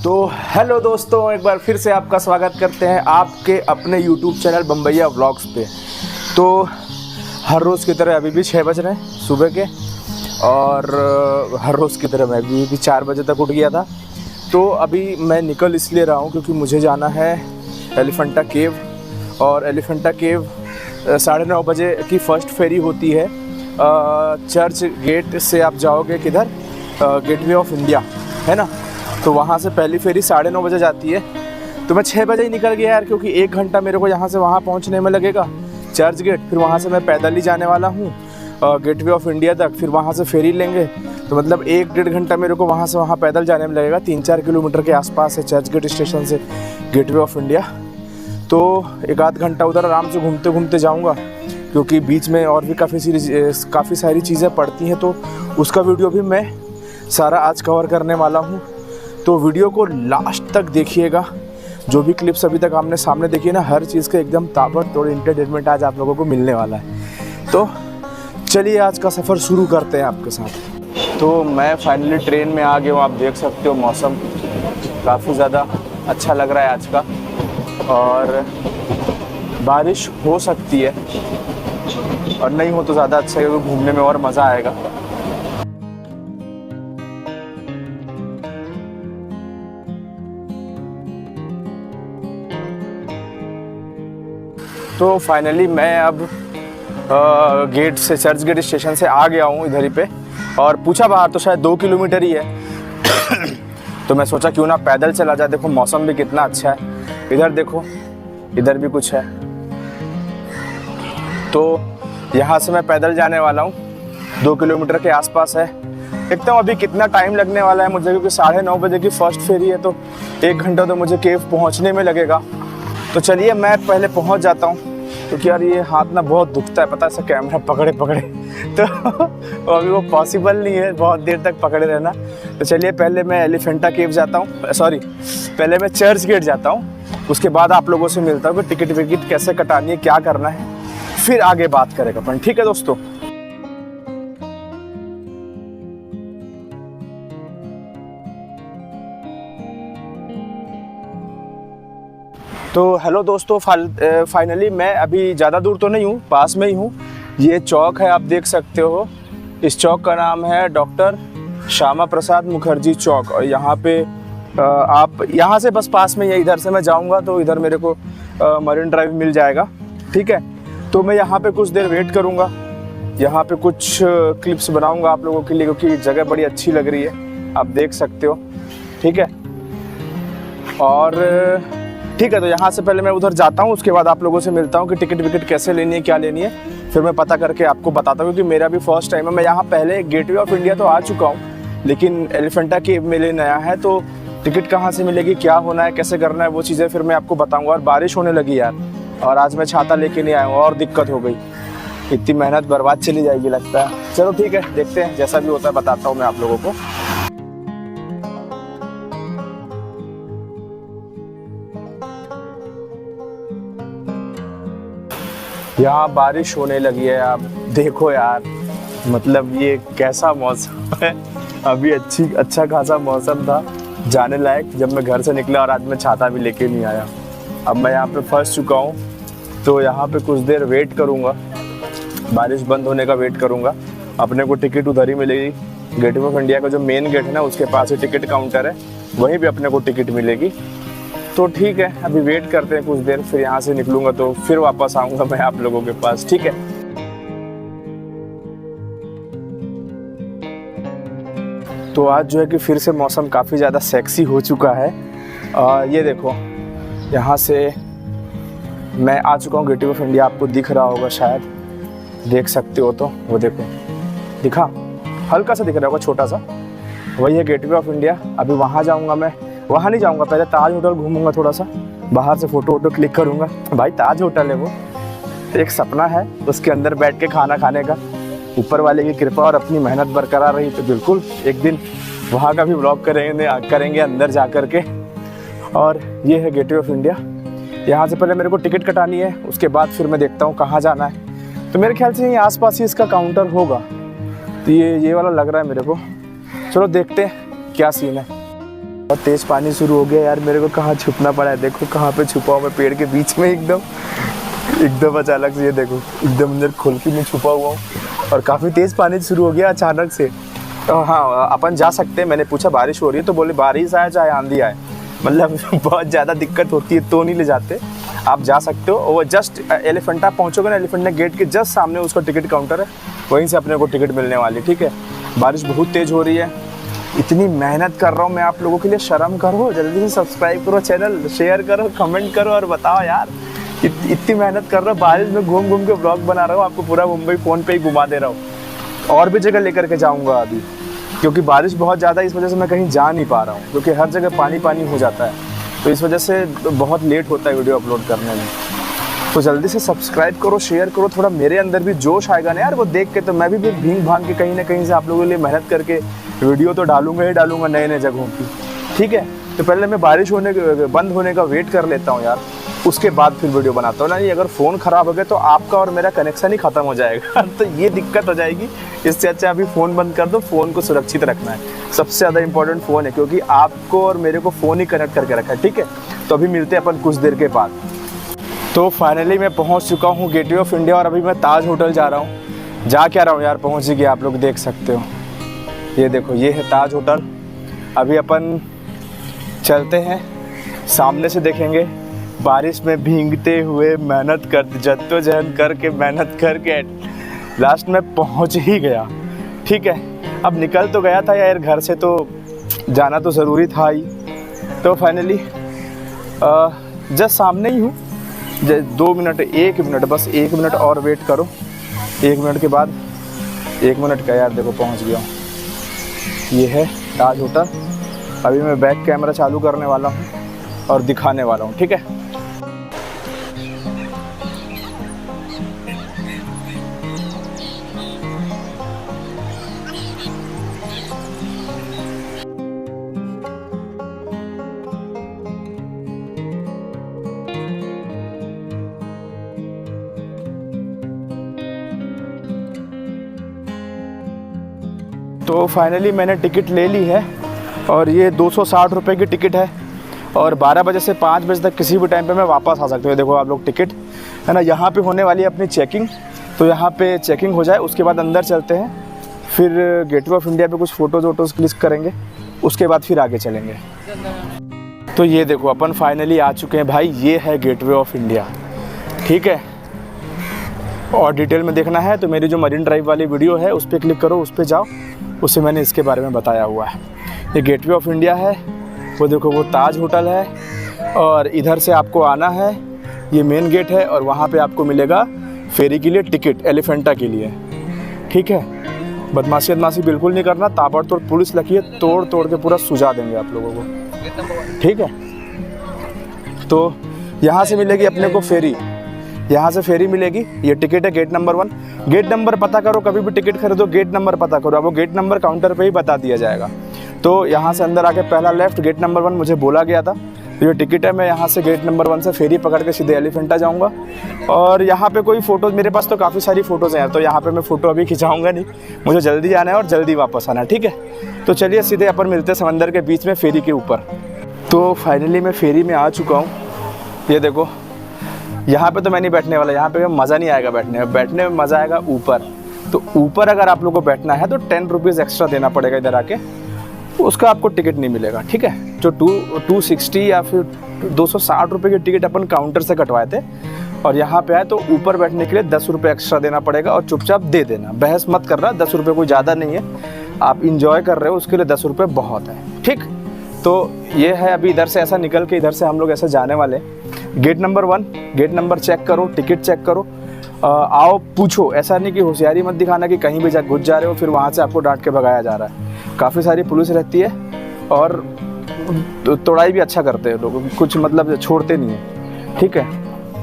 तो हेलो दोस्तों, एक बार फिर से आपका स्वागत करते हैं आपके अपने यूट्यूब चैनल बम्बैया व्लॉग्स पे। तो हर रोज़ की तरह अभी भी 6 बज रहे हैं सुबह के, और हर रोज़ की तरह मैं भी 4 बजे तक उठ गया था। तो अभी मैं निकल इसलिए रहा हूँ क्योंकि मुझे जाना है एलिफेंटा केव, और एलिफेंटा केव 9:30 बजे की फ़र्स्ट फेरी होती है। चर्च गेट से आप जाओगे किधर, गेटवे ऑफ इंडिया है ना, तो वहाँ से पहली फेरी 9:30 बजे जाती है। तो मैं 6 बजे ही निकल गया यार, क्योंकि 1 घंटा मेरे को यहाँ से वहाँ पहुँचने में लगेगा चर्च गेट। फिर वहाँ से मैं पैदल ही जाने वाला हूँ गेटवे ऑफ इंडिया तक, फिर वहाँ से फेरी लेंगे। तो मतलब 1-1.5 घंटा मेरे को वहाँ से वहाँ पैदल जाने में लगेगा। 3-4 किलोमीटर के आसपास है चर्च गेट स्टेशन से गेटवे ऑफ इंडिया। तो 1-आध घंटा उधर आराम से घूमते घूमते जाऊँगा, क्योंकि बीच में और भी काफ़ी सारी चीज़ें पड़ती हैं। तो उसका वीडियो भी मैं सारा आज कवर करने वाला हूँ। तो वीडियो को लास्ट तक देखिएगा। जो भी क्लिप्स अभी तक आपने सामने देखी है ना, हर चीज़ का एकदम ताबड़तोड़ एंटरटेनमेंट आज आप लोगों को मिलने वाला है। तो चलिए आज का सफ़र शुरू करते हैं आपके साथ। तो मैं फाइनली ट्रेन में आ गया हूँ। आप देख सकते हो मौसम काफ़ी ज़्यादा अच्छा लग रहा है आज का, और बारिश हो सकती है, और नहीं हो तो ज़्यादा अच्छा है क्योंकि घूमने में और मज़ा आएगा। तो फाइनली मैं अब गेट से चर्च गेट स्टेशन से आ गया हूँ इधर ही पे, और पूछा बाहर तो शायद 2 किलोमीटर ही है। तो मैं सोचा क्यों ना पैदल चला जाए। देखो मौसम भी कितना अच्छा है, इधर देखो, इधर भी कुछ है। तो यहाँ से मैं पैदल जाने वाला हूँ, 2 किलोमीटर के आसपास है। देखता हूँ अभी कितना टाइम लगने वाला है मुझे, क्योंकि 9:30 बजे की फ़र्स्ट फेरी है, तो 1 घंटा तो मुझे केव पहुँचने में लगेगा। तो चलिए मैं पहले पहुँच जाता हूँ, क्योंकि यार ये हाथ ना बहुत दुखता है, पता है, ऐसा कैमरा पकड़े तो अभी वो पॉसिबल नहीं है बहुत देर तक पकड़े रहना। तो चलिए पहले मैं एलिफेंटा केव जाता हूँ, पहले मैं चर्च गेट जाता हूँ, उसके बाद आप लोगों से मिलता हूँ कि टिकट विकट कैसे कटानी है, क्या करना है, फिर आगे बात करेगा अपन। ठीक है दोस्तों। तो हेलो दोस्तों, फाइनली मैं अभी ज़्यादा दूर तो नहीं हूँ, पास में ही हूँ। ये चौक है, आप देख सकते हो। इस चौक का नाम है डॉक्टर श्यामा प्रसाद मुखर्जी चौक, और यहाँ पे आप यहाँ से बस पास में ही, इधर से मैं जाऊँगा तो इधर मेरे को मरीन ड्राइव मिल जाएगा। ठीक है, तो मैं यहाँ पे कुछ देर वेट करूँगा, यहाँ पे कुछ क्लिप्स बनाऊँगा आप लोगों के लिए, क्योंकि जगह बड़ी अच्छी लग रही है, आप देख सकते हो। ठीक है, और ठीक है, तो यहाँ से पहले मैं उधर जाता हूँ, उसके बाद आप लोगों से मिलता हूँ कि टिकट विकट कैसे लेनी है, क्या लेनी है, फिर मैं पता करके आपको बताता हूँ। क्योंकि मेरा भी फर्स्ट टाइम है। मैं यहाँ पहले गेटवे ऑफ इंडिया तो आ चुका हूँ, लेकिन एलिफेंटा केव मेरे लिए नया है। तो टिकट कहाँ से मिलेगी, क्या होना है, कैसे करना है, वो चीज़ें फिर मैं आपको बताऊँगा। और बारिश होने लगी यार, और आज मैं छाता लेके नहीं आया हूँ, और दिक्कत हो गई, इतनी मेहनत बर्बाद चली जाएगी लगता है। चलो ठीक है, देखते हैं, जैसा भी होता है बताता हूँ मैं आप लोगों को। यहाँ बारिश होने लगी है, आप देखो यार, मतलब ये कैसा मौसम है। अभी अच्छा खासा मौसम था जाने लायक जब मैं घर से निकला, और आज मैं छाता भी लेके नहीं आया। अब मैं यहाँ पे फंस चुका हूँ, तो यहाँ पे कुछ देर वेट करूँगा, बारिश बंद होने का वेट करूँगा। अपने को टिकट उधर ही मिलेगी, गेटवे ऑफ इंडिया का जो मेन गेट है ना, उसके पास ही टिकट काउंटर है, वहीं भी अपने को टिकट मिलेगी। तो ठीक है, अभी वेट करते हैं कुछ देर, फिर यहाँ से निकलूँगा तो फिर वापस आऊँगा मैं आप लोगों के पास। ठीक है, तो आज जो है कि फिर से मौसम काफ़ी ज़्यादा सेक्सी हो चुका है। ये देखो, यहाँ से मैं आ चुका हूँ गेटवे ऑफ इंडिया, आपको दिख रहा होगा शायद, देख सकते हो। तो वो देखो, दिखा, हल्का सा दिख रहा होगा, छोटा सा, वही है गेटवे ऑफ इंडिया। अभी वहाँ जाऊँगा मैं, वहाँ नहीं जाऊँगा, पहले ताज होटल घूमूंगा, थोड़ा सा बाहर से फ़ोटो क्लिक करूँगा। भाई ताज होटल है वो, तो एक सपना है उसके अंदर बैठ के खाना खाने का। ऊपर वाले की कृपा और अपनी मेहनत बरकरार रही तो बिल्कुल एक दिन वहाँ का भी व्लॉग करेंगे अंदर जा कर के। और ये है गेटवे ऑफ इंडिया। यहाँ से पहले मेरे को टिकट कटानी है, उसके बाद फिर मैं देखता हूँ कहाँ जाना है। तो मेरे ख्याल से यहीं आसपास ही इसका काउंटर होगा, तो ये वाला लग रहा है मेरे को। चलो देखते हैं क्या सीन है। बहुत तेज़ पानी शुरू हो गया यार, मेरे को कहाँ छुपना पड़ा है। देखो कहाँ पे छुपा हूँ मैं, पेड़ के बीच में एकदम अचानक से। ये देखो एकदम अंदर खुलकी में छुपा हुआ हूँ और काफ़ी तेज़ पानी शुरू हो गया अचानक से। तो हाँ, अपन जा सकते हैं। मैंने पूछा बारिश हो रही है, तो बोले बारिश आए चाहे आंधी आए, मतलब बहुत ज़्यादा दिक्कत होती है तो नहीं ले जाते, आप जा सकते हो। वो जस्ट एलिफेंटा पहुँचोगे ना, एलिफेंटा गेट के जस्ट सामने उसका टिकट काउंटर है, वहीं से अपने को टिकट मिलने वाली। ठीक है, बारिश बहुत तेज़ हो रही है, इतनी मेहनत कर रहा हूँ मैं आप लोगों के लिए, शर्म करो, जल्दी से सब्सक्राइब करो चैनल, शेयर करो, कमेंट करो और बताओ यार इतनी मेहनत कर रहा हूँ। बारिश में घूम घूम के ब्लॉग बना रहा हूँ, आपको पूरा मुंबई फ़ोन पे ही घुमा दे रहा हूँ। और भी जगह लेकर के जाऊँगा अभी, क्योंकि बारिश बहुत ज़्यादा, इस वजह से मैं कहीं जा नहीं पा रहा हूँ, क्योंकि हर जगह पानी पानी हो जाता है, तो इस वजह से बहुत लेट होता है वीडियो अपलोड करने में। तो जल्दी से सब्सक्राइब करो, शेयर करो, थोड़ा मेरे अंदर भी जोश आएगा ना यार वो देख के, तो मैं भी भींग भाग के कहीं ना कहीं से आप लोगों के लिए मेहनत करके वीडियो तो डालूंगा ही डालूंगा नए नए जगहों की। ठीक है, तो पहले मैं बारिश बंद होने का वेट कर लेता हूँ यार, उसके बाद फिर वीडियो बनाता हूँ। नहीं, अगर फ़ोन ख़राब हो गया तो आपका और मेरा कनेक्शन ही ख़त्म हो जाएगा तो ये दिक्कत हो जाएगी। इससे अच्छा अभी फ़ोन बंद कर दो, फ़ोन को सुरक्षित रखना है, सबसे ज़्यादा इंपॉर्टेंट फ़ोन है, क्योंकि आपको और मेरे को फ़ोन ही कनेक्ट करके रखा है। ठीक है, तो अभी मिलते हैं अपन कुछ देर के बाद। तो फाइनली मैं पहुंच चुका हूं गेटवे ऑफ इंडिया, और अभी मैं ताज होटल जा रहा हूं। जा क्या रहा हूं यार, पहुंच ही गया, आप लोग देख सकते हो। ये देखो, ये है ताज होटल। अभी अपन चलते हैं, सामने से देखेंगे, बारिश में भीगते हुए मेहनत कर, जद्दोजहद करके मेहनत करके लास्ट में पहुंच ही गया। ठीक है, अब निकल तो गया था यार घर से, तो जाना तो ज़रूरी था ही। तो फाइनली जस्ट सामने ही हूँ, 2 मिनट, 1 मिनट, बस 1 मिनट और वेट करो। 1 मिनट के बाद, 1 मिनट का यार, देखो पहुंच गया हूँ। ये है ताज होटल। अभी मैं बैक कैमरा चालू करने वाला हूँ और दिखाने वाला हूँ। ठीक है, तो फाइनली मैंने टिकट ले ली है, और ये 260 रुपये की टिकट है, और 12 बजे से 5 बजे तक किसी भी टाइम पे मैं वापस आ सकता हूँ। देखो आप लोग, टिकट है ना, यहाँ पे होने वाली है अपनी चेकिंग, तो यहाँ पे चेकिंग हो जाए उसके बाद अंदर चलते हैं, फिर गेटवे ऑफ इंडिया पे कुछ फ़ोटोज़ वोटोज़ क्लिक करेंगे, उसके बाद फिर आगे चलेंगे। तो ये देखो अपन फाइनली आ चुके हैं भाई, ये है गेटवे ऑफ इंडिया। ठीक है, और डिटेल में देखना है तो मेरी जो मरीन ड्राइव वाली वीडियो है उस पर क्लिक करो, उस पर जाओ, उससे मैंने इसके बारे में बताया हुआ है। ये गेटवे ऑफ इंडिया है, वो देखो वो ताज होटल है, और इधर से आपको आना है, ये मेन गेट है, और वहाँ पे आपको मिलेगा फेरी के लिए टिकट, एलिफेंटा के लिए। ठीक है, बदमाशी बिल्कुल नहीं करना, ताबड़तोड़ पुलिस लगी है, तोड़ तोड़ के पूरा सुझा देंगे आप लोगों को। ठीक है, तो यहाँ से मिलेगी अपने को फेरी, यहाँ से फेरी मिलेगी। ये टिकट है गेट नंबर 1। गेट नंबर पता करो, कभी भी टिकट खरीदो गेट नंबर पता करो, अब वो गेट नंबर काउंटर पे ही बता दिया जाएगा। तो यहाँ से अंदर आके पहला लेफ्ट, गेट नंबर 1 मुझे बोला गया था। तो ये टिकट है, मैं यहाँ से गेट नंबर 1 से फेरी पकड़ के सीधे एलिफेंटा जाऊँगा। और यहाँ पे कोई फ़ोटोज़, मेरे पास तो काफ़ी सारी फ़ोटोज़ हैं, तो यहाँ पे मैं फ़ोटो अभी खिंचाऊँगा नहीं, मुझे जल्दी आना है और जल्दी वापस आना है। ठीक है, तो चलिए सीधे अपन मिलते हैं समंदर के बीच में फेरी के ऊपर। तो फाइनली मैं फेरी में आ चुका हूँ। ये देखो, यहाँ पे तो मैं नहीं बैठने वाला, यहाँ पे मज़ा नहीं आएगा बैठने में मज़ा आएगा ऊपर। तो ऊपर अगर आप लोगों को बैठना है तो 10 रुपीज़ एक्स्ट्रा देना पड़ेगा इधर आके, उसका आपको टिकट नहीं मिलेगा। ठीक है, जो 260 या फिर 260 रुपये की टिकट अपन काउंटर से कटवाए थे, और यहाँ पे आए तो ऊपर बैठने के लिए 10 रुपये एक्स्ट्रा देना पड़ेगा, और चुपचाप दे देना, बहस मत करना। 10 रुपये कोई ज़्यादा नहीं है, आप इंजॉय कर रहे हो उसके लिए 10 रुपये बहुत है। ठीक, तो ये है, अभी इधर से ऐसा निकल के इधर से हम लोग ऐसे जाने वाले। Gate number 1, gate number check करो, टिकट चेक करो, आओ पूछो, ऐसा नहीं कि होशियारी मत दिखाना कि कहीं भी घुस जा रहे हो फिर वहाँ से आपको डांट के भगाया जा रहा है। काफ़ी सारी पुलिस रहती है, और तोड़ाई भी अच्छा करते हैं लोग, कुछ मतलब छोड़ते नहीं है। ठीक है,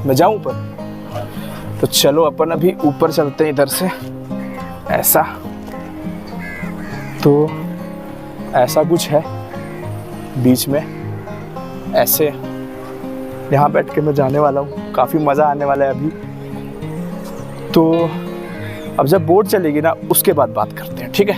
मैं जाऊँ ऊपर, तो चलो अपन अभी ऊपर चलते हैं इधर से। ऐसा तो ऐसा कुछ है बीच में, ऐसे यहाँ बैठ के मैं जाने वाला हूँ, काफ़ी मज़ा आने वाला है अभी। तो अब जब बोट चलेगी ना उसके बाद बात करते हैं। ठीक है, तो फाइनली मैं आ चुका हूँ, ये देखो, ये है ताज होटल। अभी अपन चलते हैं, सामने से देखेंगे, बारिश में भीगते हुए मेहनत करते जद्दोजहद करके मेहनत करके लास्ट में पहुंच ही गया। ठीक है, अब निकल तो गया था यार घर से, तो जाना तो ज़रूरी था ही। तो यहाँ बैठ के मैं जाने वाला हूँ, काफ़ी मज़ा आने वाला है अभी। तो अब जब बोट चलेगी ना उसके बाद बात करते हैं। ठीक है।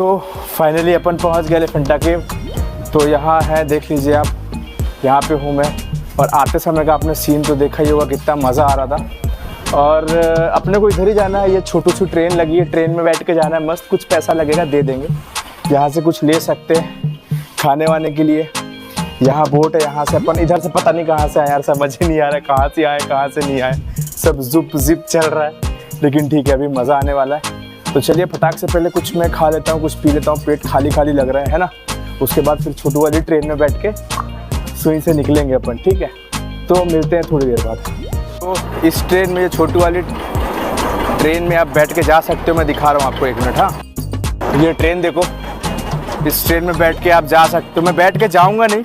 तो फाइनली अपन पहुंच गए एलिफेंटा केव। तो यहाँ है, देख लीजिए आप, यहाँ पे हूँ मैं। और आते समय का आपने सीन तो देखा ही होगा, कितना मज़ा आ रहा था। और अपने को इधर ही जाना है, ये छोटी सी ट्रेन लगी है, ट्रेन में बैठ के जाना है मस्त। कुछ पैसा लगेगा दे देंगे, यहाँ से कुछ ले सकते हैं खाने वाने के लिए। यहाँ बोट है, यहाँ से अपन, इधर से पता नहीं कहाँ से आए यार, समझ ही नहीं आ रहा है कहाँ से आए कहाँ से नहीं आए, सब जुप जिप चल रहा है। लेकिन ठीक है, अभी मज़ा आने वाला है। तो चलिए फटाक से पहले कुछ मैं खा लेता हूँ, कुछ पी लेता हूँ, पेट खाली खाली लग रहा है ना। उसके बाद फिर छोटू वाली ट्रेन में बैठ के सुई से निकलेंगे अपन, ठीक है। तो मिलते हैं थोड़ी देर बाद। तो इस ट्रेन में, ये छोटू वाली ट्रेन में आप बैठ के जा सकते हो। मैं दिखा रहा हूँ आपको, 1 मिनट। हाँ, ये ट्रेन देखो, इस ट्रेन में बैठ के आप जा सकते हो। मैं बैठ के जाऊँगा नहीं,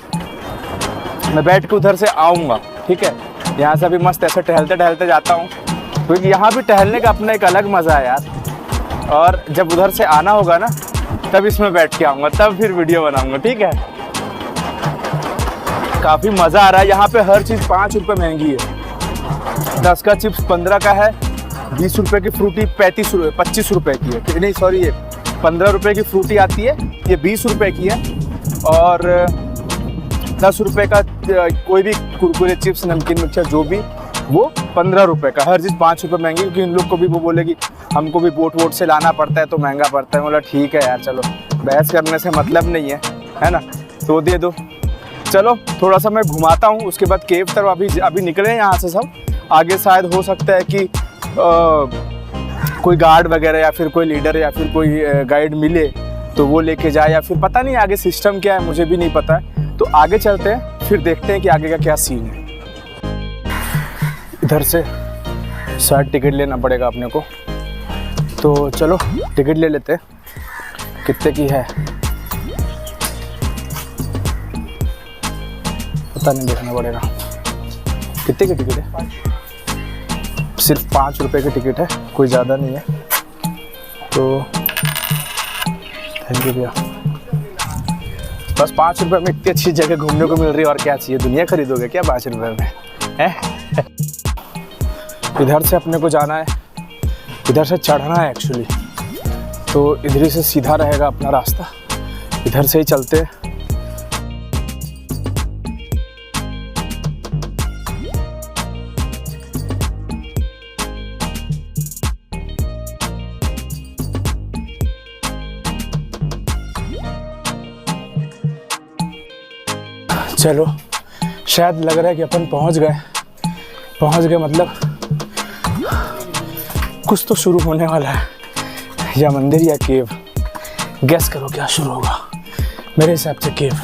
मैं बैठ के उधर से आऊँगा, ठीक है। यहाँ से अभी मस्त ऐसे टहलते टहलते जाता हूँ, क्योंकि यहाँ भी टहलने का अपना एक अलग मज़ा है यार। और जब उधर से आना होगा ना, तब इसमें बैठ के आऊँगा, तब फिर वीडियो बनाऊँगा, ठीक है। काफ़ी मज़ा आ रहा है। यहाँ पे हर चीज़ 5 रुपये महंगी है। 10 का चिप्स 15 का है, 20 रुपये की फ्रूटी 25 रुपये की है। नहीं सॉरी, ये 15 रुपये की फ्रूटी आती है, ये 20 रुपये की है। और 10 रुपये का कोई भी कुरकुरे, चिप्स, नमकीन, मिक्सचर जो भी, वो 15 रुपये का। हर चीज़ 5 रुपये महंगी, क्योंकि इन लोग को भी वो बोलेगी हमको भी बोट वोट से लाना पड़ता है तो महंगा पड़ता है। बोला ठीक है यार, चलो बहस करने से मतलब नहीं है ना, तो दे दो। चलो थोड़ा सा मैं घुमाता हूँ, उसके बाद केव तरफ अभी निकले हैं यहाँ से सब। आगे शायद हो सकता है कि कोई गार्ड वगैरह या फिर कोई लीडर या फिर कोई गाइड मिले तो वो लेके जाए, या फिर पता नहीं आगे सिस्टम क्या है, मुझे भी नहीं पता है। तो आगे चलते हैं, फिर देखते हैं कि आगे का क्या सीन है। इधर से शायद टिकट लेना पड़ेगा अपने को, तो चलो टिकट ले लेते हैं। कितने की है पता नहीं, देखना पड़ेगा। कितने की टिकट है? सिर्फ 5 रुपये की टिकट है, कोई ज़्यादा नहीं है। तो थैंक यू भैया। बस 5 रुपये में इतनी अच्छी जगह घूमने को मिल रही है, और क्या चाहिए? दुनिया खरीदोगे क्या 5 रुपये में, है? इधर से अपने को जाना है, इधर से चढ़ना है एक्चुअली। तो इधर ही से सीधा रहेगा अपना रास्ता, इधर से ही चलते हैं। चलो, शायद लग रहा है कि अपन पहुंच गए मतलब कुछ तो शुरू होने वाला है, या मंदिर या केव। गेस करो क्या शुरू होगा? मेरे हिसाब से केव।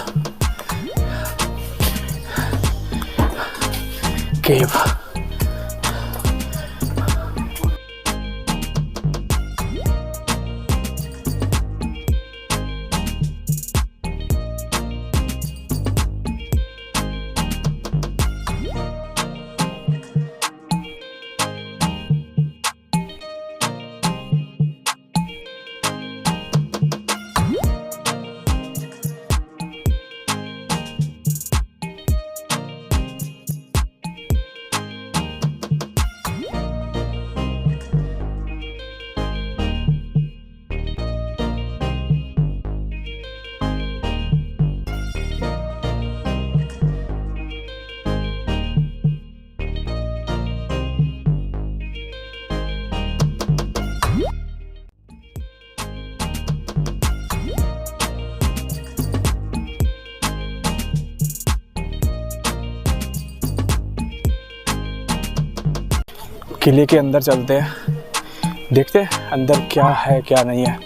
किले के अंदर चलते हैं, देखते हैं अंदर क्या है क्या नहीं है।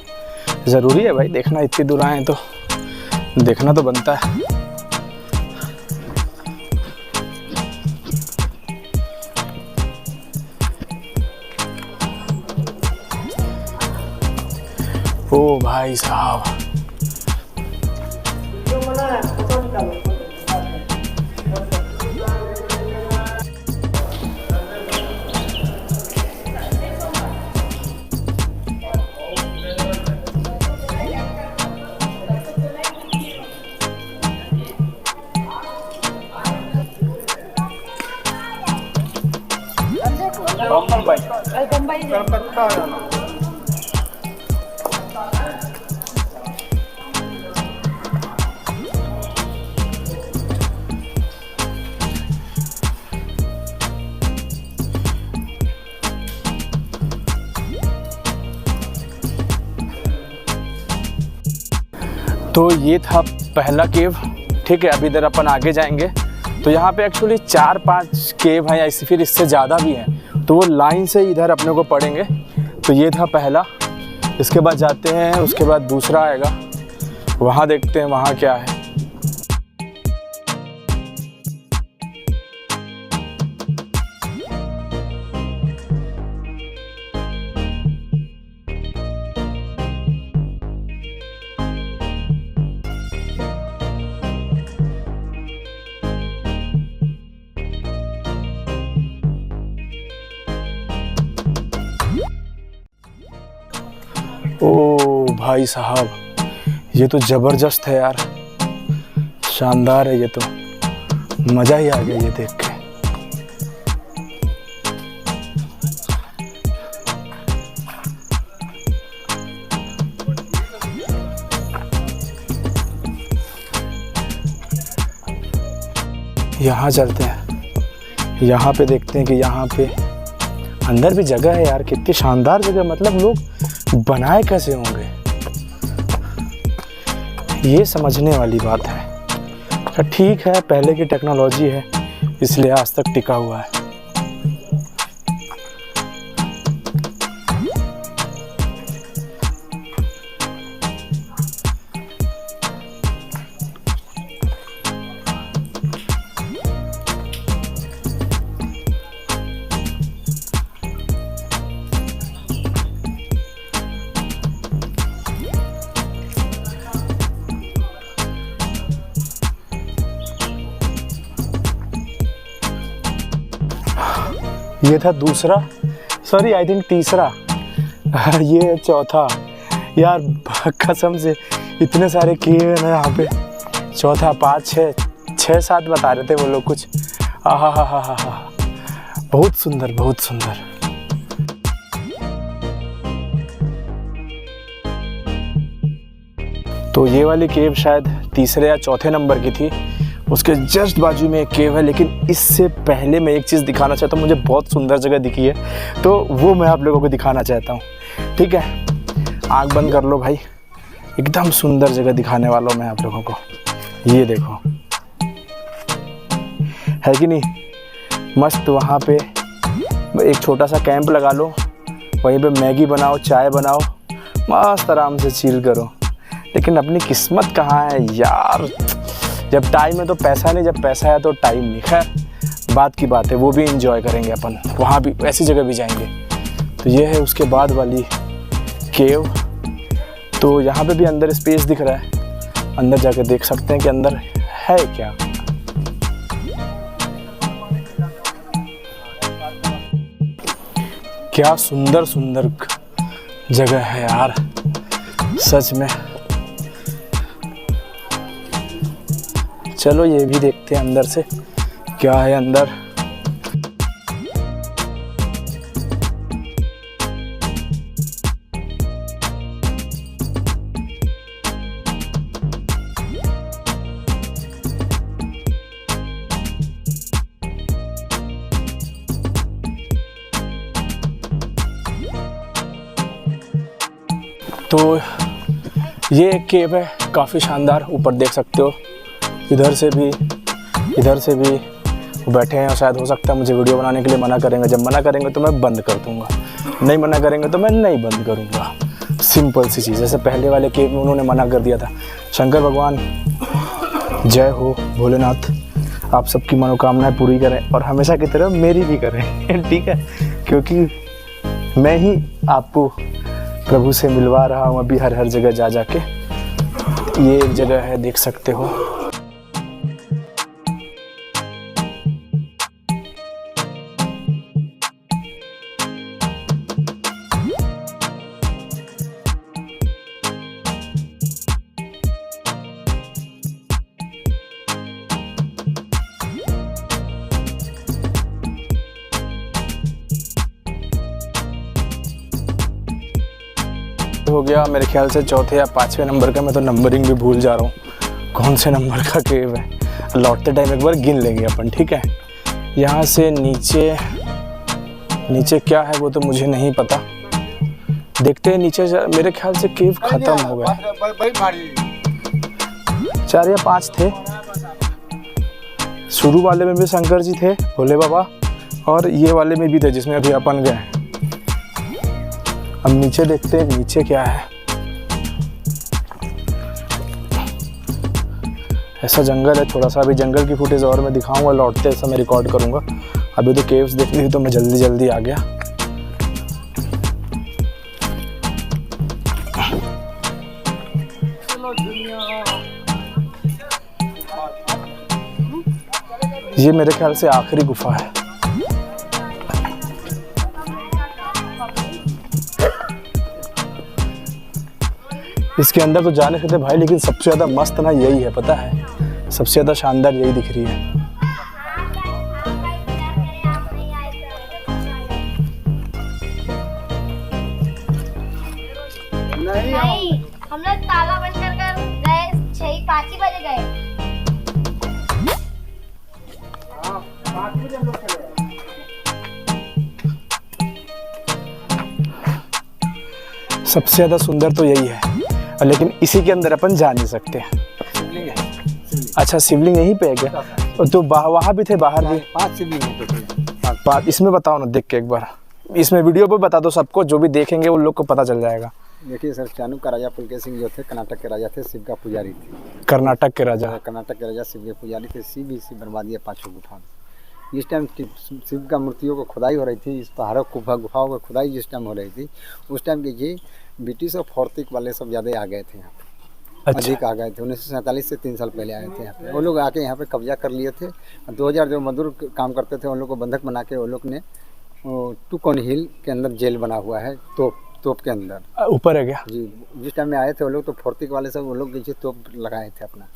ज़रूरी है भाई देखना, इतनी दूर आए तो देखना तो बनता है। ओ भाई साहब, तो ये था पहला केव, ठीक है। अभी इधर अपन आगे जाएंगे तो यहाँ पे एक्चुअली 4-5 केव हैं या फिर इससे ज़्यादा भी हैं, तो वो लाइन से इधर अपने को पड़ेंगे। तो ये था पहला, इसके बाद जाते हैं, उसके बाद दूसरा आएगा, वहाँ देखते हैं वहाँ क्या है। ओ भाई साहब, ये तो ज़बरदस्त है यार, शानदार है, ये तो मज़ा ही आ गया ये देख के। यहाँ चलते हैं, यहाँ पे देखते हैं कि यहाँ पे अंदर भी जगह है यार, कितनी शानदार जगह, मतलब लोग बनाए कैसे होंगे, ये समझने वाली बात है। ठीक है, पहले की टेक्नोलॉजी है इसलिए आज तक टिका हुआ है। ये था दूसरा, सॉरी आई थिंक तीसरा, ये चौथा। यार कसम से इतने सारे किए हैं ना यहाँ पे, चौथा, 5, 6, 7 बता रहे थे वो लोग कुछ। हा, बहुत सुंदर, बहुत सुंदर। तो ये वाली केव शायद तीसरे या चौथे नंबर की थी, उसके जस्ट बाजू में एक केव है। लेकिन इससे पहले मैं एक चीज़ दिखाना चाहता हूँ, मुझे बहुत सुंदर जगह दिखी है, तो वो मैं आप लोगों को दिखाना चाहता हूँ। ठीक है, आँख बंद कर लो भाई, एकदम सुंदर जगह दिखाने वाला हूँ मैं आप लोगों को। ये देखो, है कि नहीं मस्त। वहाँ पे एक छोटा सा कैंप लगा लो, वहीं पे मैगी बनाओ, चाय बनाओ, मस्त आराम से चिल करो। लेकिन अपनी किस्मत कहाँ है यार, जब टाइम है तो पैसा नहीं, जब पैसा है तो टाइम नहीं। खैर बात की बात है, वो भी एंजॉय करेंगे अपन, वहाँ भी ऐसी जगह भी जाएंगे। तो ये है उसके बाद वाली केव। तो यहाँ पे भी अंदर स्पेस दिख रहा है, अंदर जाके देख सकते हैं कि अंदर है क्या। क्या सुंदर सुंदर जगह है यार, सच में। चलो ये भी देखते हैं अंदर से क्या है अंदर। तो ये एक केव है, काफ़ी शानदार, ऊपर देख सकते हो। इधर से भी वो बैठे हैं, और शायद हो सकता है मुझे वीडियो बनाने के लिए मना करेंगे। जब मना करेंगे तो मैं बंद कर दूंगा, नहीं मना करेंगे तो मैं नहीं बंद करूंगा। सिंपल सी चीज़। जैसे पहले वाले केव में उन्होंने मना कर दिया था। शंकर भगवान जय हो, भोलेनाथ आप सबकी मनोकामनाएं पूरी करें और हमेशा की तरह मेरी भी करें। ठीक है, क्योंकि मैं ही आपको प्रभु से मिलवा रहा हूँ अभी हर जगह जा जाके। ये एक जगह है, देख सकते हो। हो गया मेरे ख्याल से चौथे या 5वें नंबर का, मैं तो नंबरिंग भी भूल जा रहा हूँ कौन से नंबर का केव है। लौटते टाइम एक बार गिन लेंगे अपन, ठीक है। यहाँ से नीचे क्या है वो तो मुझे नहीं पता, देखते हैं नीचे। मेरे ख्याल से केव खत्म हो गया। 4 या 5 थे। शुरू वाले में भी शंकर जी थे, भोले बाबा, और ये वाले में भी थे जिसमें अभी अपन गए। अब नीचे देखते हैं नीचे क्या है। ऐसा जंगल है थोड़ा सा, अभी जंगल की फुटेज और मैं दिखाऊंगा लौटते, ऐसा मैं रिकॉर्ड करूंगा। अभी तो केव्स देखनी थी तो मैं जल्दी जल्दी आ गया। ये मेरे ख्याल से आखिरी गुफा है। इसके अंदर तो जा नहीं सकते भाई, लेकिन सबसे ज़्यादा मस्त ना यही है, पता है, सबसे ज़्यादा शानदार यही दिख रही है। नहीं, हम लोग ताला बंद कर गए, 6-5 बजे गए। सबसे ज़्यादा सुंदर तो यही है, लेकिन इसी के अंदर अपन जा नहीं सकते। अच्छा, शिवलिंग यहीं पे है क्या? तो वहाँ भी थे, बाहर भी 5 शिवलिंग हैं। इसमें बताओ ना, देख के एक बार इसमें वीडियो पे बता दो सबको, जो भी देखेंगे उन लोग को पता चल जाएगा। देखिए सर, चाणक्य का राजा पुलकेशी सिंह जो थे कर्नाटक के राजा थे, शिव का पुजारी थे। कर्नाटक के राजा शिव के पुजारी थे। शिव बनवा दिया 5 गुफा। जिस टाइम शिव का मूर्तियों को खुदाई हो रही थी, इस पहाड़ों गुफाओं की खुदाई जिस टाइम हो रही थी, उस टाइम के ये ब्रिटिश और फोर्तिक वाले सब ज़्यादा आ गए थे यहाँ पे। अच्छा। अधिक आ गए थे। 1947 से 3 साल पहले आए थे यहाँ पे। वो लोग आके यहाँ पे कब्जा कर लिए थे। 2000 जो मजदूर काम करते थे उन लोग को बंधक बना के वो लोग ने टूकॉन हिल के अंदर जेल बना हुआ है, तोप के अंदर ऊपर है क्या? जी। जिस टाइम में आए थे वो लोग तो फोर्तिक वाले सब वो लोग नीचे तोप लगाए थे अपना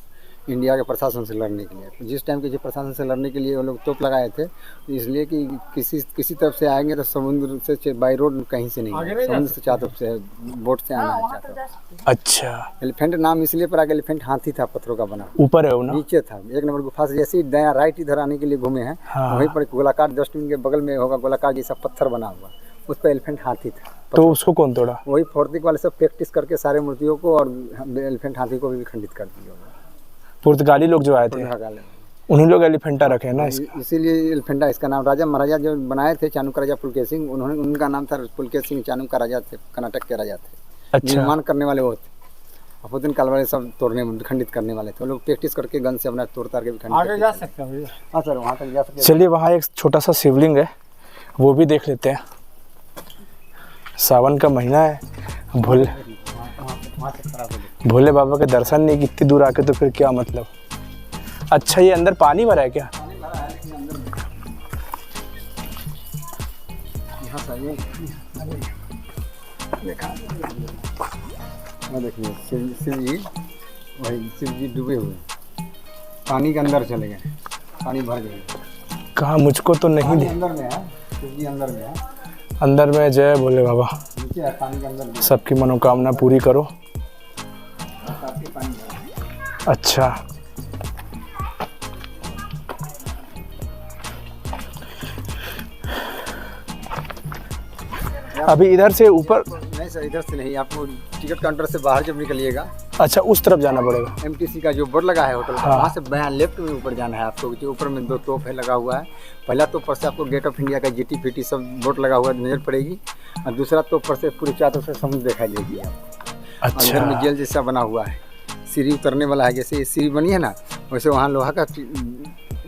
इंडिया के प्रशासन से लड़ने के लिए। जिस टाइम के प्रशासन से लड़ने के लिए वो लोग तोप लगाए थे, इसलिए कि किसी तरफ से आएंगे तो समुद्र से बाई रोड कहीं से नहीं, समुद्र से चारों तरफ से बोट से आना है चारों। अच्छा। एलिफेंट नाम इसलिए पड़ा कि एलिफेंट हाथी था, पत्थरों का बना। ऊपर है वो ना? नीचे था। 1 नंबर गुफा से जैसे ही दायां राइट इधर आने के लिए घूमे हैं, वहीं पर गोलाकार डस्टबिन के बगल में होगा गोलाकार जैसा पत्थर बना हुआ, उस पर एलिफेंट हाथी था। तो उसको कौन तोड़ा? वही फोर्तिक वाले सब प्रैक्टिस करके सारे मूर्तियों को और एलिफेंट हाथी को भी खंडित कर दिया। पुर्तगाली लोग जो आए थे उन्हीं लोग एलिफेंटा रखे हैं ना, इसीलिए एलिफेंटा इसका नाम। राजा महाराजा जो बनाए थे चाणक्य राजा पुलकेशी सिंह, उनका नाम था पुलकेशी सिंह। चाणक्य राजा थे, कर्नाटक के राजा थे। अच्छा। निर्माण करने वाले वो थे, अफुद्दीन काल वाले सब तोड़ने खंडित करने वाले थे। वो लोग प्रैक्टिस करके गन से अपना तोड़ तार के भी खंडित। आगे जा सकते हैं? हाँ सर, वहाँ तक जा सकते हैं। चलिए, वहाँ एक छोटा सा शिवलिंग है, वो भी देख लेते हैं। सावन का महीना है, भोले बाबा के दर्शन नहीं कितनी दूर आके, तो फिर क्या मतलब। अच्छा, ये अंदर पानी भरा है क्या? देखिए शिव जी डूबे हुए पानी के अंदर चले गए, पानी भर गए। कहाँ? मुझको तो नहीं दे। अंदर में है शिव जी, अंदर में है। अंदर में जय भोले बाबा, नीचे है पानी के अंदर। सबकी मनोकामना पूरी करो। अच्छा, अभी इधर से ऊपर नहीं सर, इधर से नहीं, आपको टिकट काउंटर से बाहर जब निकलिएगा, अच्छा उस तरफ जाना पड़ेगा। एमटीसी का जो बोर्ड लगा है होटल का, हाँ। वहाँ से बायां लेफ्ट में ऊपर जाना है आपको। जो ऊपर में 2 तोप है लगा हुआ है। पहला तोप पर से आपको गेट ऑफ इंडिया का जीटी फीटी सब बोर्ड लगा हुआ नजर पड़ेगी, और दूसरा तोप पर से पूरी चारों से समुद्र दिखाई देगी आपको। अच्छा। अंदर में जेल जैसा बना हुआ है, सीढ़ी उतरने वाला है। जैसे सीढ़ी बनी है ना, वैसे वहाँ लोहा का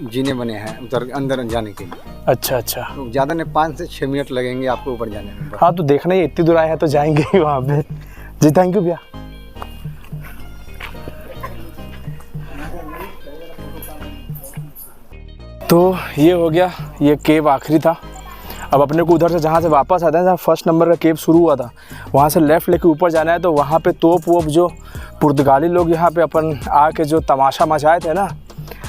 जीने बने हैं उतर अंदर जाने के लिए। अच्छा अच्छा। तो ज़्यादा नहीं 5 से 6 मिनट लगेंगे आपको ऊपर जाने में। हाँ, तो देखना ही, इतनी दूर आए हैं तो जाएंगे ही वहाँ पे। जी थैंक यू भैया। तो ये हो गया, ये केव आखिरी था। अब अपने को उधर से जहाँ से वापस आते हैं, जहाँ फर्स्ट नंबर का केव शुरू हुआ था, वहाँ से लेफ़्ट लेके ऊपर जाना है। तो वहाँ पे तोप वोप जो पुर्तगाली लोग यहाँ पे अपन आके जो तमाशा मचाए थे ना,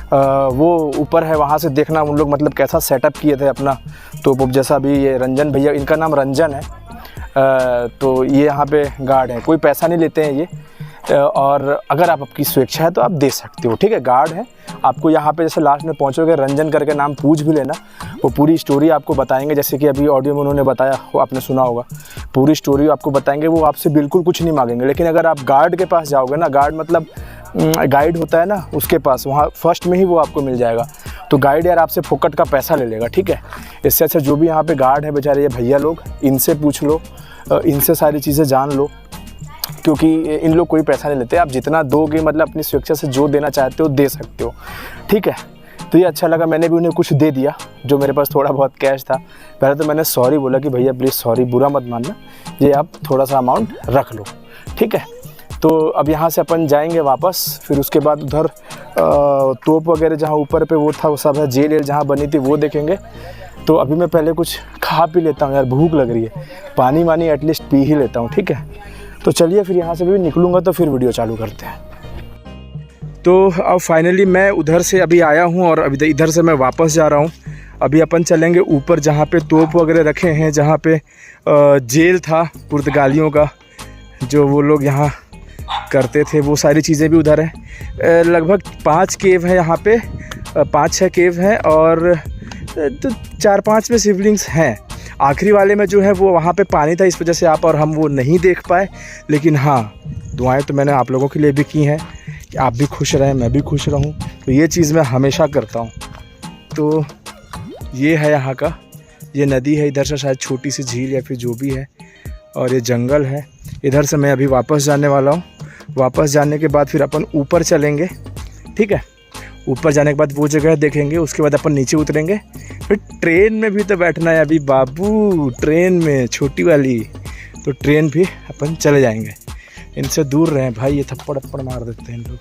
वो ऊपर है, वहाँ से देखना उन लोग मतलब कैसा सेटअप किए थे अपना तोप वोप जैसा। भी ये रंजन भैया, इनका नाम रंजन है, तो ये यहाँ पे गार्ड हैं, कोई पैसा नहीं लेते हैं ये। और अगर आप आपकी स्वेच्छा है तो आप दे सकते हो, ठीक है, गार्ड है। आपको यहाँ पे जैसे लास्ट में पहुँचोगे, रंजन करके नाम पूछ भी लेना, वो पूरी स्टोरी आपको बताएंगे। जैसे कि अभी ऑडियो में उन्होंने बताया, वो आपने सुना होगा, पूरी स्टोरी आपको बताएंगे। वो आपसे बिल्कुल कुछ नहीं मांगेंगे। लेकिन अगर आप गार्ड के पास जाओगे ना, गार्ड मतलब गाइड होता है ना उसके पास, वहाँ फर्स्ट में ही वो आपको मिल जाएगा। तो गाइड यार आपसे फोकट का पैसा ले लेगा, ठीक है। इससे अच्छा जो भी यहाँ पे गार्ड है बेचारे ये भैया लोग, इनसे पूछ लो, इनसे सारी चीज़ें जान लो, क्योंकि इन लोग कोई पैसा नहीं लेते। आप जितना दोगे मतलब अपनी स्वेच्छा से जो देना चाहते हो दे सकते हो, ठीक है। तो ये अच्छा लगा, मैंने भी उन्हें कुछ दे दिया जो मेरे पास थोड़ा बहुत कैश था। पहले तो मैंने सॉरी बोला कि भैया प्लीज़ सॉरी, बुरा मत मानना, ये आप थोड़ा सा अमाउंट रख लो, ठीक है। तो अब यहाँ से अपन जाएंगे वापस, फिर उसके बाद उधर तोप वगैरह जहाँ ऊपर पे वो था वो सब है, जेल जहाँ बनी थी वो देखेंगे। तो अभी मैं पहले कुछ खा पी लेता हूँ यार, भूख लग रही है, पानी वानी एटलीस्ट पी ही लेता हूँ, ठीक है। तो चलिए फिर यहाँ से भी निकलूँगा तो फिर वीडियो चालू करते हैं। तो अब फाइनली मैं उधर से अभी आया हूँ और अभी इधर से मैं वापस जा रहा हूँ। अभी अपन चलेंगे ऊपर जहाँ पे तोप वगैरह रखे हैं, जहाँ पे जेल था पुर्तगालियों का, जो वो लोग यहाँ करते थे, वो सारी चीज़ें भी उधर है। लगभग 5 केव है यहाँ पे, 5-6 केव हैं और तो 4-5 में शिवलिंग्स हैं। आखिरी वाले में जो है वो वहाँ पे पानी था, इस वजह से आप और हम वो नहीं देख पाए। लेकिन हाँ, दुआएं तो मैंने आप लोगों के लिए भी की हैं कि आप भी खुश रहें, मैं भी खुश रहूं। तो ये चीज़ मैं हमेशा करता हूं। तो ये है यहाँ का, ये नदी है, इधर से शायद छोटी सी झील या फिर जो भी है, और ये जंगल है। इधर से मैं अभी वापस जाने वाला हूँ। वापस जाने के बाद फिर अपन ऊपर चलेंगे, ठीक है। ऊपर जाने के बाद वो जगह देखेंगे, उसके बाद अपन नीचे उतरेंगे। फिर ट्रेन में भी तो बैठना है अभी बाबू, ट्रेन में छोटी वाली, तो ट्रेन भी अपन चले जाएंगे। इनसे दूर रहें भाई, ये थप्पड़ अप्पड़ मार देते हैं इन लोग।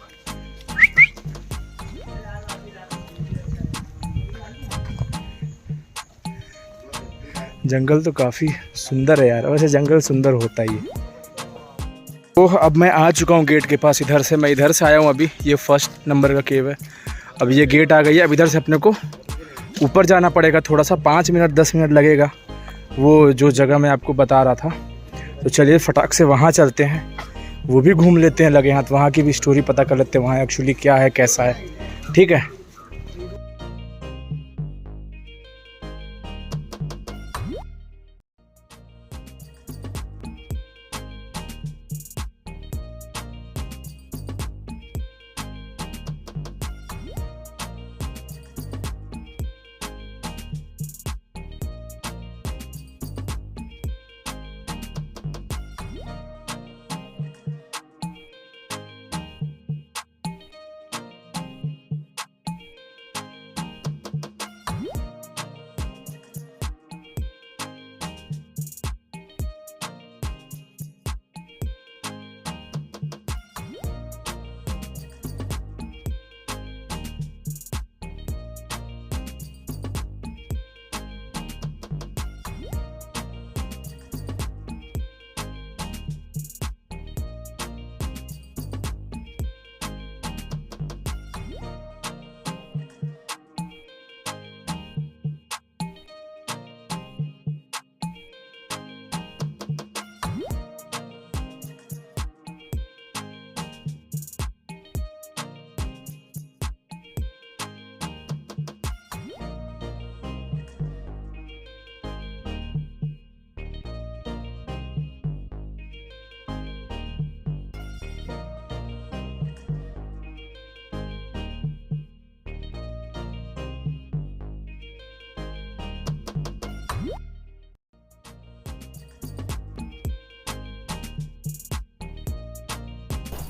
जंगल तो काफ़ी सुंदर है यार, वैसे जंगल सुंदर होता ही है। तो अब मैं आ चुका हूँ गेट के पास। इधर से मैं इधर से आया हूँ अभी, ये फर्स्ट नंबर का केव है। अब ये गेट आ गई है। अब इधर से अपने को ऊपर जाना पड़ेगा, थोड़ा सा 5 मिनट 10 मिनट लगेगा, वो जो जगह मैं आपको बता रहा था। तो चलिए फटाक से वहाँ चलते हैं, वो भी घूम लेते हैं लगे हाथ, वहाँ की भी स्टोरी पता कर लेते हैं, वहाँ एक्चुअली क्या है कैसा है, ठीक है।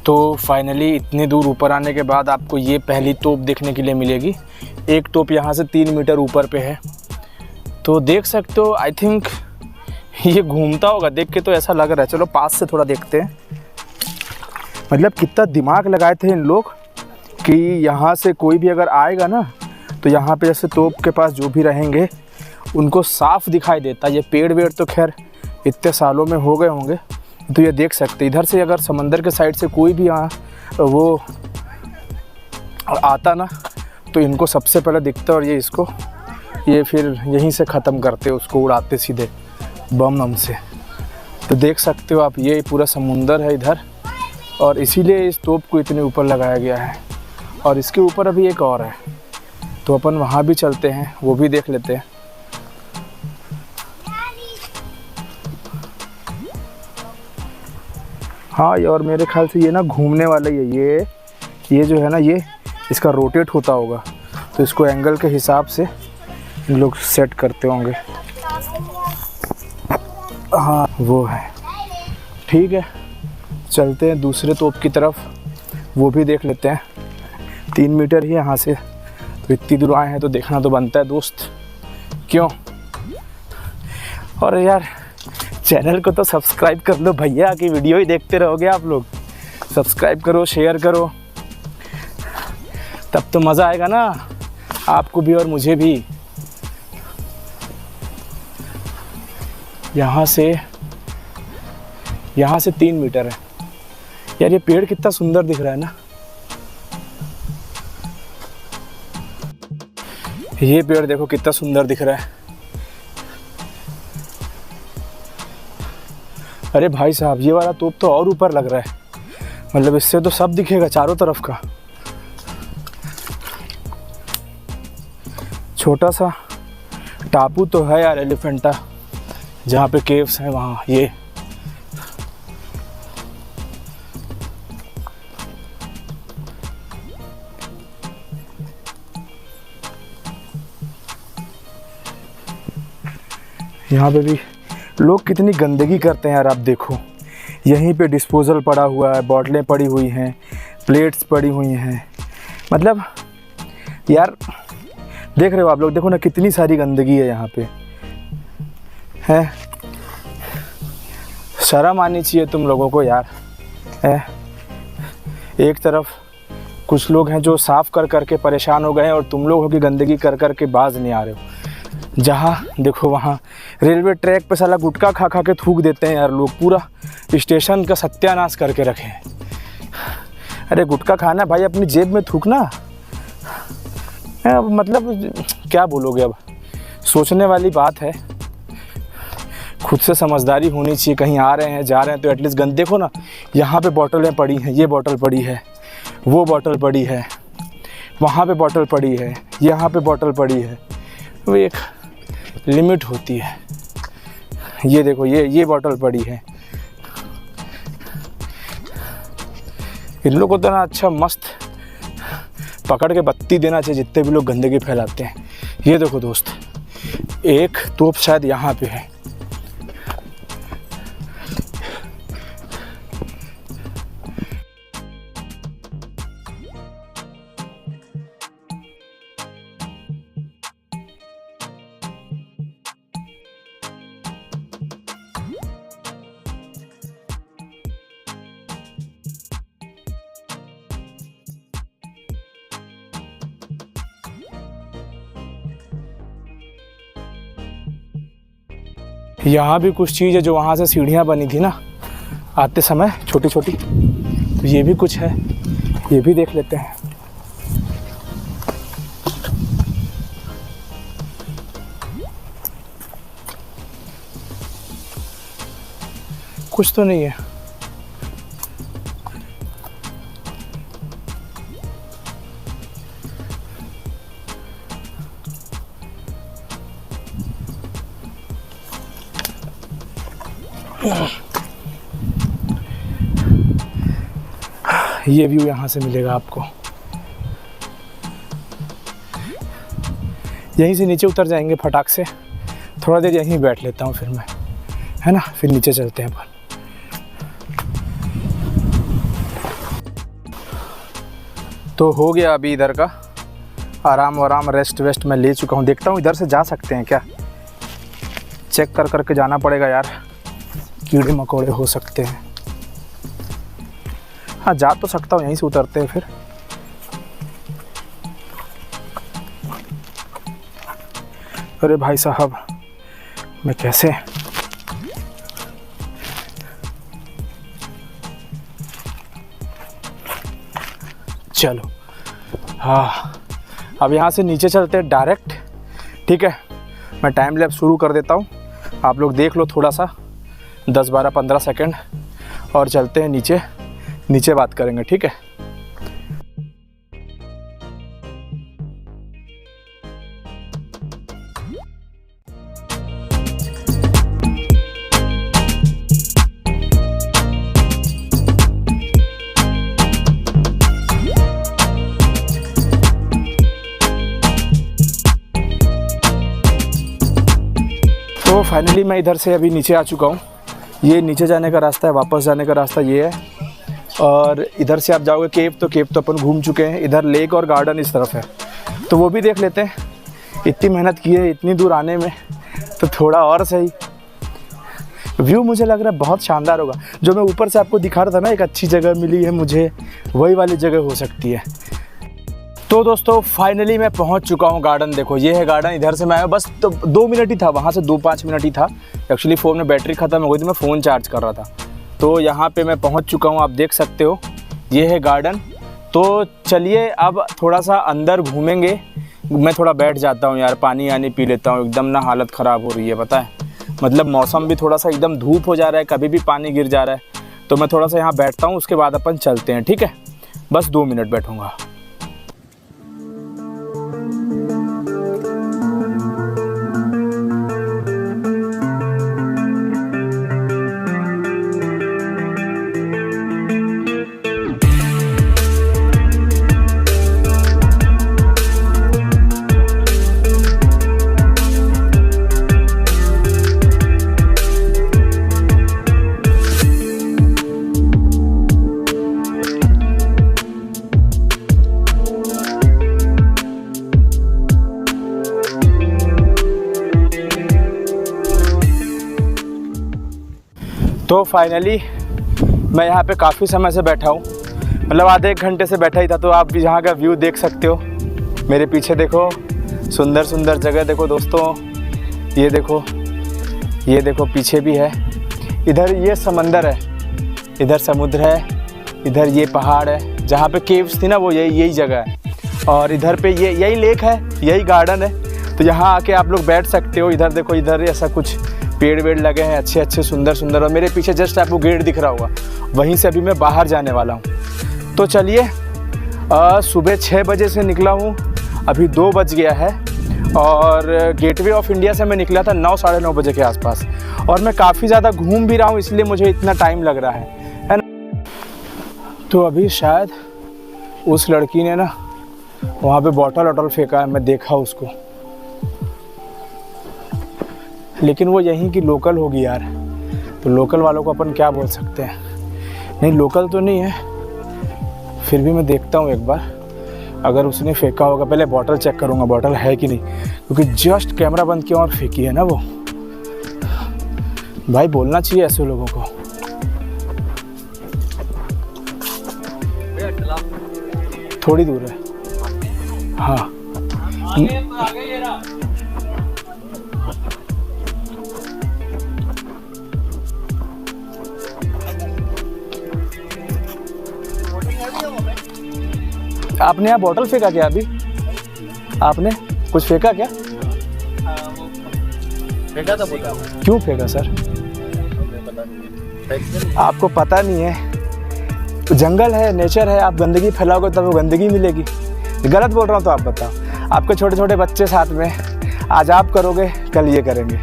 तो फाइनली इतनी दूर ऊपर आने के बाद आपको ये पहली तोप देखने के लिए मिलेगी। एक तोप यहाँ से 3 मीटर ऊपर पे है, तो देख सकते हो। आई थिंक ये घूमता होगा, देख के तो ऐसा लग रहा है। चलो पास से थोड़ा देखते हैं। मतलब कितना दिमाग लगाए थे इन लोग कि यहाँ से कोई भी अगर आएगा ना, तो यहाँ पे जैसे तोप के पास जो भी रहेंगे उनको साफ दिखाई देता। ये पेड़ वेड़ तो खैर इतने सालों में हो गए होंगे, तो ये देख सकते। इधर से अगर समंदर के साइड से कोई भी वो आता ना, तो इनको सबसे पहले दिखता और ये इसको ये फिर यहीं से ख़त्म करते, उसको उड़ाते सीधे बम से। तो देख सकते हो आप, ये पूरा समुंदर है इधर, और इसीलिए इस तोप को इतने ऊपर लगाया गया है। और इसके ऊपर अभी एक और है, तो अपन वहाँ भी चलते हैं, वो भी देख लेते हैं। हाँ, और मेरे ख्याल से ये ना घूमने वाला ही है। ये जो है ना, ये इसका रोटेट होता होगा, तो इसको एंगल के हिसाब से इन लोग सेट करते होंगे। हाँ वो है, ठीक है। चलते हैं दूसरे तोप की तरफ, वो भी देख लेते हैं। 3 मीटर ही यहाँ से, तो इतनी दूर आए हैं तो देखना तो बनता है दोस्त, क्यों। और यार चैनल को तो सब्सक्राइब कर लो भैया, कि वीडियो ही देखते रहोगे आप लोग। सब्सक्राइब करो, शेयर करो, तब तो मज़ा आएगा ना आपको भी और मुझे भी। यहाँ से 3 मीटर है यार। ये पेड़ कितना सुंदर दिख रहा है ना। ये पेड़ देखो कितना सुंदर दिख रहा है। अरे भाई साहब, ये वाला तोप तो और ऊपर लग रहा है, मतलब इससे तो सब दिखेगा चारों तरफ का। छोटा सा टापू तो है यार एलिफेंटा, जहाँ पे केव्स हैं वहाँ। ये यहाँ पे भी लोग कितनी गंदगी करते हैं यार। आप देखो, यहीं पे डिस्पोजल पड़ा हुआ है, बॉटलें पड़ी हुई हैं, प्लेट्स पड़ी हुई हैं। मतलब यार देख रहे हो आप लोग, देखो ना कितनी सारी गंदगी है यहाँ पे, है। शर्म आनी चाहिए तुम लोगों को यार, है। एक तरफ कुछ लोग हैं जो साफ़ कर कर के परेशान हो गए हैं, और तुम लोगों की गंदगी कर कर के बाज नहीं आ रहे हो। जहाँ देखो वहाँ रेलवे ट्रैक पे साला गुटखा खा खा के थूक देते हैं यार लोग, पूरा स्टेशन का सत्यानाश करके रखे हैं। अरे गुटखा खाना भाई, अपनी जेब में थूकना। अब मतलब क्या बोलोगे, अब सोचने वाली बात है। खुद से समझदारी होनी चाहिए। कहीं आ रहे हैं जा रहे हैं तो एटलीस्ट गंद देखो ना, यहाँ पे बॉटलें पड़ी हैं, ये बॉटल पड़ी है, वो बॉटल पड़ी है, वहाँ पे बॉटल पड़ी है, यहाँ पे बॉटल पड़ी है। वो एक लिमिट होती है। ये देखो, ये बॉटल पड़ी है। इन लोगों को तो ना अच्छा मस्त पकड़ के बत्ती देना चाहिए, जितने भी लोग गंदगी फैलाते हैं। ये देखो दोस्त, एक तोप शायद यहाँ पे है। यहाँ भी कुछ चीज़ है जो वहाँ से सीढ़ियाँ बनी थी ना आते समय, छोटी छोटी, तो ये भी कुछ है, ये भी देख लेते हैं। कुछ तो नहीं है। ये व्यू यहाँ से मिलेगा आपको। यहीं से नीचे उतर जाएंगे फटाक से। थोड़ा देर यहीं बैठ लेता हूँ फिर मैं, है ना, फिर नीचे चलते हैं अपन। तो हो गया अभी इधर का आराम रेस्ट वेस्ट मैं ले चुका हूँ। देखता हूँ इधर से जा सकते हैं क्या, चेक कर करके जाना पड़ेगा यार, कीड़े मकोड़े हो सकते हैं। हाँ जा तो सकता हूँ, यहीं से उतरते हैं फिर। अरे भाई साहब, मैं कैसे, चलो हाँ अब यहाँ से नीचे चलते हैं डायरेक्ट, ठीक है। मैं टाइम लैप्स शुरू कर देता हूँ, आप लोग देख लो थोड़ा सा 10, 12, 15 सेकंड, और चलते हैं नीचे। नीचे बात करेंगे, ठीक है। तो फाइनली मैं इधर से अभी नीचे आ चुका हूँ। ये नीचे जाने का रास्ता है, वापस जाने का रास्ता ये है। और इधर से आप जाओगे केव, तो केव तो अपन घूम चुके हैं। इधर लेक और गार्डन इस तरफ है, तो वो भी देख लेते हैं। इतनी मेहनत की है इतनी दूर आने में, तो थोड़ा और सही। व्यू मुझे लग रहा है बहुत शानदार होगा। जो मैं ऊपर से आपको दिखा रहा था ना, एक अच्छी जगह मिली है मुझे, वही वाली जगह हो सकती है। तो दोस्तों फाइनली मैं पहुंच चुका हूं गार्डन। देखो ये है गार्डन। इधर से मैं आया बस तो 2 मिनट ही था, वहां से 2-5 मिनट ही था। एक्चुअली फ़ोन में बैटरी ख़त्म हो गई थी, मैं फ़ोन चार्ज कर रहा था। तो यहाँ पे मैं पहुँच चुका हूँ, आप देख सकते हो ये है गार्डन। तो चलिए अब थोड़ा सा अंदर घूमेंगे। मैं थोड़ा बैठ जाता हूँ यार, पानी आनी पी लेता हूँ। एकदम ना हालत ख़राब हो रही है, पता है। मतलब मौसम भी थोड़ा सा एकदम धूप हो जा रहा है, कभी भी पानी गिर जा रहा है। तो मैं थोड़ा सा यहाँ बैठता हूँ, उसके बाद अपन चलते हैं, ठीक है। बस 2 मिनट बैठूँगा। तो फाइनली मैं यहाँ पे काफ़ी समय से बैठा हूँ, मतलब आधे 1 घंटे से बैठा ही था। तो आप भी यहाँ का व्यू देख सकते हो। मेरे पीछे देखो, सुंदर सुंदर जगह देखो दोस्तों। ये देखो पीछे भी है। इधर ये समंदर है, इधर समुद्र है, इधर ये पहाड़ है। जहाँ पे केव्स थी ना, वो यही जगह है। और इधर पे यही लेक है, यही गार्डन है। तो यहाँ आके आप लोग बैठ सकते हो। इधर देखो, इधर ऐसा कुछ पेड़ वेड़ लगे हैं अच्छे सुंदर सुंदर। और मेरे पीछे जस्ट आपको गेट दिख रहा होगा, वहीं से अभी मैं बाहर जाने वाला हूँ। तो चलिए, सुबह 6 बजे से निकला हूँ, अभी 2 बज गया है। और गेटवे ऑफ इंडिया से मैं निकला था 9 साढ़े 9 बजे के आसपास। और मैं काफ़ी ज़्यादा घूम भी रहा हूँ, इसलिए मुझे इतना टाइम लग रहा है ना। तो अभी शायद उस लड़की ने ना वहाँ पे बॉटल फेंका है, मैं देखा उसको। लेकिन वो यहीं की लोकल होगी यार, तो लोकल वालों को अपन क्या बोल सकते हैं। नहीं, लोकल तो नहीं है, फिर भी मैं देखता हूँ एक बार। अगर उसने फेंका होगा, पहले बॉटल चेक करूँगा बॉटल है कि नहीं, क्योंकि जस्ट कैमरा बंद किया और फेंकी है ना वो। भाई बोलना चाहिए ऐसे लोगों को। थोड़ी दूर है, हाँ। आपने यहाँ बॉटल फेंका क्या? अभी आपने कुछ फेंका क्या? फेंका था बोतल। क्यों फेंका सर? आपको पता नहीं है, तो जंगल है, नेचर है। आप गंदगी फैलाओगे तब वो गंदगी मिलेगी। गलत बोल रहा हूँ तो आप बताओ। आपके छोटे छोटे बच्चे साथ में, आज आप करोगे कल ये करेंगे,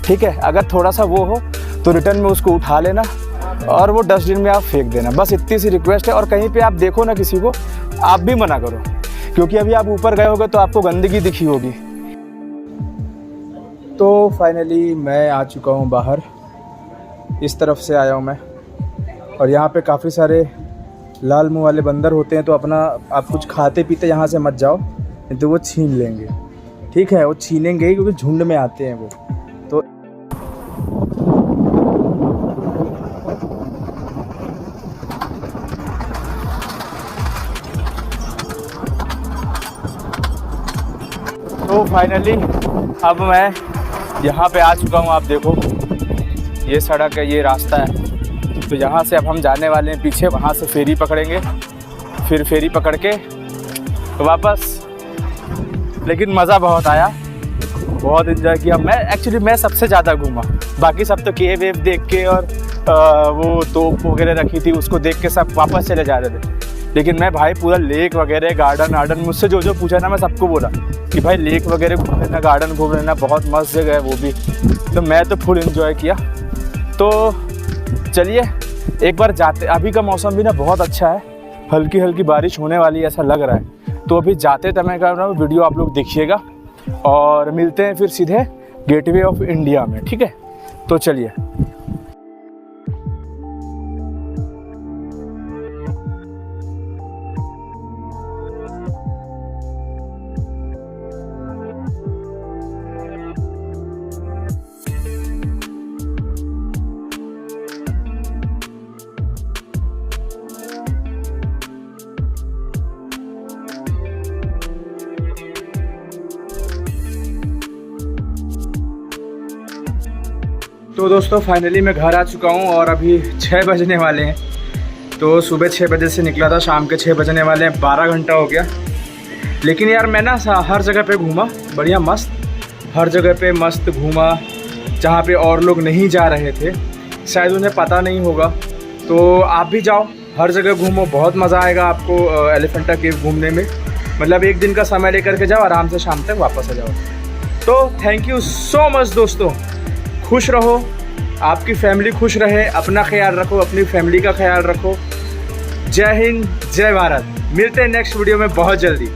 ठीक है। अगर थोड़ा सा वो हो तो रिटर्न में उसको उठा लेना और वो डस्टबिन में आप फेंक देना, बस इतनी सी रिक्वेस्ट है। और कहीं पे आप देखो ना किसी को, आप भी मना करो, क्योंकि अभी आप ऊपर गए होगे तो आपको गंदगी दिखी होगी। तो फाइनली मैं आ चुका हूँ बाहर, इस तरफ से आया हूँ मैं। और यहाँ पे काफ़ी सारे लाल मुँह वाले बंदर होते हैं, तो अपना आप कुछ खाते पीते यहाँ से मत जाओ, नहीं तो वो छीन लेंगे, ठीक है। वो छीनेंगे ही, क्योंकि झुंड में आते हैं वो। तो फाइनली अब मैं यहाँ पे आ चुका हूँ। आप देखो ये सड़क है, ये रास्ता है। तो यहाँ से अब हम जाने वाले हैं पीछे, वहाँ से फेरी पकड़ेंगे, फिर फेरी पकड़ के वापस। लेकिन मज़ा बहुत आया, बहुत इन्जॉय किया। मैं सबसे ज़्यादा घूमा, बाकी सब तो केव वेव देख के और वो तोप वगैरह रखी थी उसको देख के सब वापस चले जा रहे थे। लेकिन मैं भाई पूरा लेक वगैरह, गार्डन मुझसे जो पूछा ना, मैं सबको बोला कि भाई लेक वगैरह घूम लेना, गार्डन घूम लेना, बहुत मस्त जगह है वो भी। तो मैं तो फुल एंजॉय किया। तो चलिए एक बार जाते, अभी का मौसम भी ना बहुत अच्छा है, हल्की हल्की बारिश होने वाली ऐसा लग रहा है। तो अभी जाते समय का वीडियो आप लोग देखिएगा और मिलते हैं फिर सीधे गेटवे ऑफ इंडिया में, ठीक है। तो चलिए। तो दोस्तों फाइनली मैं घर आ चुका हूँ और अभी 6 बजने वाले हैं। तो सुबह 6 बजे से निकला था, शाम के 6 बजने वाले हैं, 12 घंटा हो गया। लेकिन यार मैं ना हर जगह पे घूमा, बढ़िया मस्त, हर जगह पे मस्त घूमा। जहाँ पे और लोग नहीं जा रहे थे, शायद उन्हें पता नहीं होगा, तो आप भी जाओ, हर जगह घूमो, बहुत मज़ा आएगा आपको एलिफेंटा केव घूमने में। मतलब एक दिन का समय लेकर के जाओ, आराम से शाम तक वापस आ जाओ। तो थैंक यू सो मच दोस्तों, खुश रहो, आपकी फैमिली खुश रहे, अपना ख्याल रखो, अपनी फैमिली का ख्याल रखो। जय हिंद, जय भारत। मिलते हैं नेक्स्ट वीडियो में बहुत जल्दी।